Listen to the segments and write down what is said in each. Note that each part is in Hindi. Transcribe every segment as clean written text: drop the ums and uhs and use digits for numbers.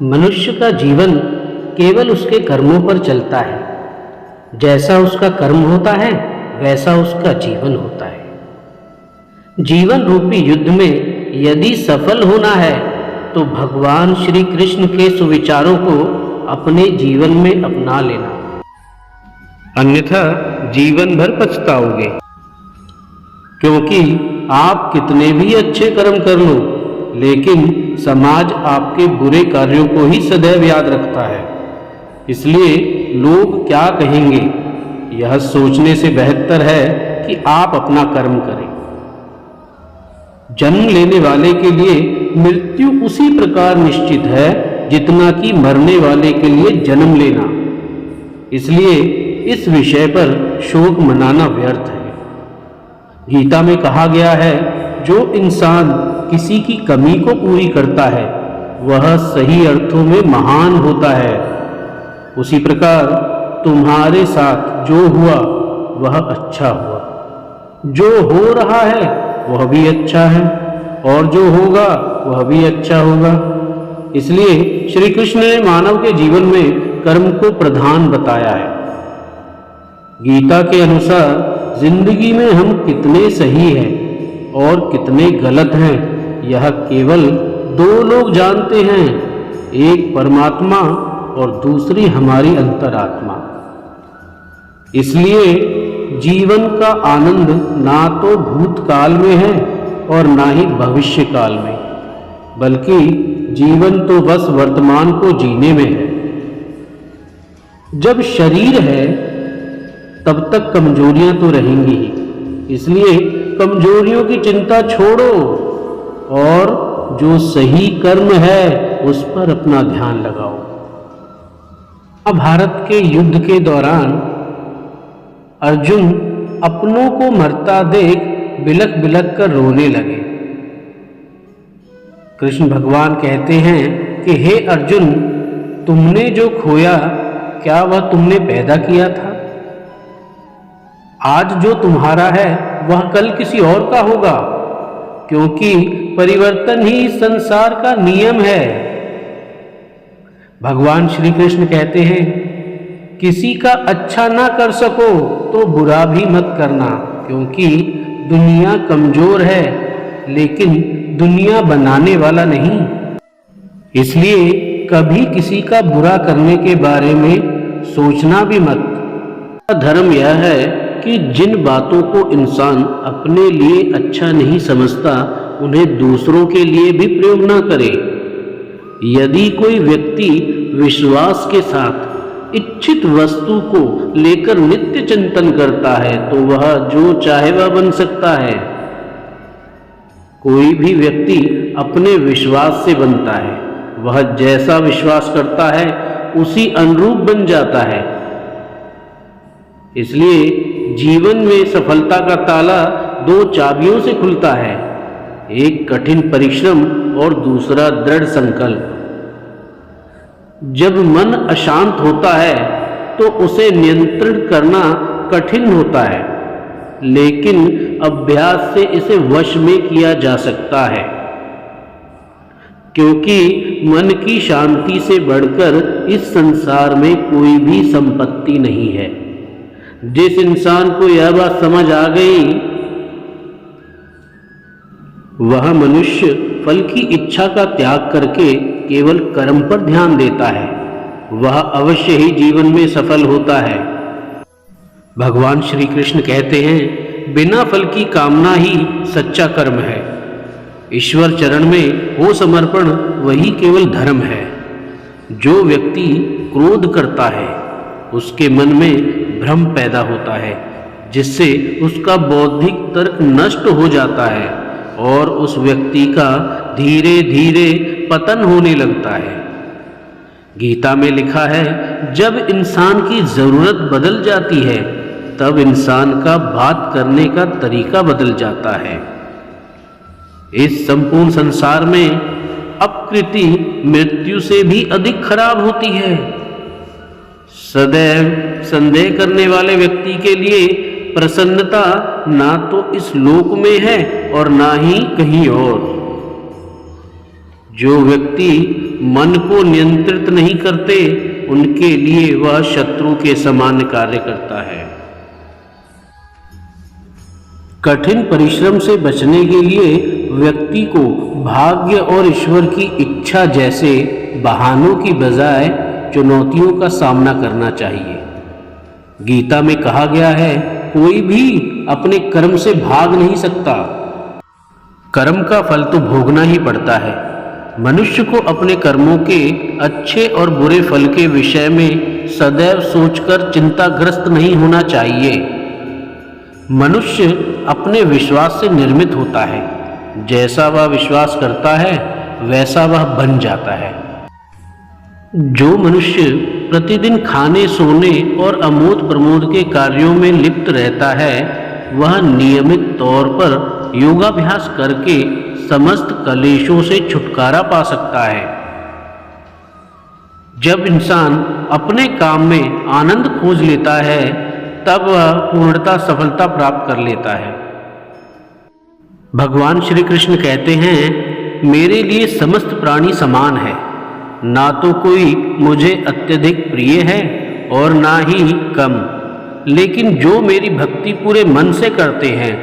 मनुष्य का जीवन केवल उसके कर्मों पर चलता है। जैसा उसका कर्म होता है वैसा उसका जीवन होता है। जीवन रूपी युद्ध में यदि सफल होना है तो भगवान श्री कृष्ण के सुविचारों को अपने जीवन में अपना लेना, अन्यथा जीवन भर पछताओगे। क्योंकि आप कितने भी अच्छे कर्म कर लो, लेकिन समाज आपके बुरे कार्यों को ही सदैव याद रखता है। इसलिए लोग क्या कहेंगे, यह सोचने से बेहतर है कि आप अपना कर्म करें। जन्म लेने वाले के लिए मृत्यु उसी प्रकार निश्चित है जितना कि मरने वाले के लिए जन्म लेना। इसलिए इस विषय पर शोक मनाना व्यर्थ है। गीता में कहा गया है, जो इंसान किसी की कमी को पूरी करता है वह सही अर्थों में महान होता है। उसी प्रकार तुम्हारे साथ जो हुआ वह अच्छा हुआ, जो हो रहा है वह भी अच्छा है, और जो होगा वह भी अच्छा होगा। इसलिए श्री कृष्ण ने मानव के जीवन में कर्म को प्रधान बताया है। गीता के अनुसार जिंदगी में हम कितने सही हैं और कितने गलत हैं, यह केवल दो लोग जानते हैं, एक परमात्मा और दूसरी हमारी अंतरात्मा। इसलिए जीवन का आनंद ना तो भूतकाल में है और ना ही भविष्य काल में, बल्कि जीवन तो बस वर्तमान को जीने में है। जब शरीर है तब तक कमजोरियां तो रहेंगी ही, इसलिए कमजोरियों की चिंता छोड़ो और जो सही कर्म है उस पर अपना ध्यान लगाओ। महाभारत के युद्ध के दौरान अर्जुन अपनों को मरता देख बिलख बिलख कर रोने लगे। कृष्ण भगवान कहते हैं कि हे अर्जुन, तुमने जो खोया क्या वह तुमने पैदा किया था? आज जो तुम्हारा है वह कल किसी और का होगा, क्योंकि परिवर्तन ही संसार का नियम है। भगवान श्री कृष्ण कहते हैं, किसी का अच्छा ना कर सको तो बुरा भी मत करना, क्योंकि दुनिया कमजोर है लेकिन दुनिया बनाने वाला नहीं। इसलिए कभी किसी का बुरा करने के बारे में सोचना भी मत। धर्म यह है कि जिन बातों को इंसान अपने लिए अच्छा नहीं समझता उन्हें दूसरों के लिए भी प्रयोग न करे। यदि कोई व्यक्ति विश्वास के साथ इच्छित वस्तु को लेकर नित्य चिंतन करता है तो वह जो चाहे वह बन सकता है। कोई भी व्यक्ति अपने विश्वास से बनता है, वह जैसा विश्वास करता है उसी अनुरूप बन जाता है। इसलिए जीवन में सफलता का ताला दो चाबियों से खुलता है, एक कठिन परिश्रम और दूसरा दृढ़ संकल्प। जब मन अशांत होता है तो उसे नियंत्रण करना कठिन होता है, लेकिन अभ्यास से इसे वश में किया जा सकता है। क्योंकि मन की शांति से बढ़कर इस संसार में कोई भी संपत्ति नहीं है। जिस इंसान को यह बात समझ आ गई, वह मनुष्य फल की इच्छा का त्याग करके केवल कर्म पर ध्यान देता है, वह अवश्य ही जीवन में सफल होता है। भगवान श्री कृष्ण कहते हैं, बिना फल की कामना ही सच्चा कर्म है। ईश्वर चरण में हो समर्पण वही केवल धर्म है। जो व्यक्ति क्रोध करता है उसके मन में भ्रम पैदा होता है, जिससे उसका बौद्धिक तर्क नष्ट हो जाता है और उस व्यक्ति का धीरे धीरे पतन होने लगता है। गीता में लिखा है, जब इंसान की जरूरत बदल जाती है तब इंसान का बात करने का तरीका बदल जाता है। इस संपूर्ण संसार में अपकृति मृत्यु से भी अधिक खराब होती है। सदैव संदेह करने वाले व्यक्ति के लिए प्रसन्नता ना तो इस लोक में है और ना ही कहीं और। जो व्यक्ति मन को नियंत्रित नहीं करते, उनके लिए वह शत्रु के समान कार्य करता है। कठिन परिश्रम से बचने के लिए व्यक्ति को भाग्य और ईश्वर की इच्छा जैसे बहानों की बजाय चुनौतियों का सामना करना चाहिए। गीता में कहा गया है, कोई भी अपने कर्म से भाग नहीं सकता, कर्म का फल तो भोगना ही पड़ता है। मनुष्य को अपने कर्मों के अच्छे और बुरे फल के विषय में सदैव सोचकर चिंताग्रस्त नहीं होना चाहिए। मनुष्य अपने विश्वास से निर्मित होता है, जैसा वह विश्वास करता है वैसा वह बन जाता है। जो मनुष्य प्रतिदिन खाने, सोने और आमोद प्रमोद के कार्यों में लिप्त रहता है, वह नियमित तौर पर योगाभ्यास करके समस्त कलेशों से छुटकारा पा सकता है। जब इंसान अपने काम में आनंद खोज लेता है, तब वह पूर्णतः सफलता प्राप्त कर लेता है। भगवान श्री कृष्ण कहते हैं, मेरे लिए समस्त प्राणी समान है, ना तो कोई मुझे अत्यधिक प्रिय है और ना ही कम, लेकिन जो मेरी भक्ति पूरे मन से करते हैं,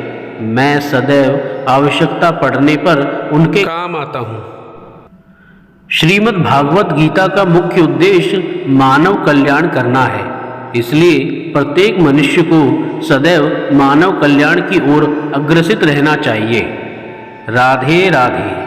मैं सदैव आवश्यकता पड़ने पर उनके काम आता हूँ। श्रीमद् भागवत गीता का मुख्य उद्देश्य मानव कल्याण करना है, इसलिए प्रत्येक मनुष्य को सदैव मानव कल्याण की ओर अग्रसित रहना चाहिए। राधे राधे।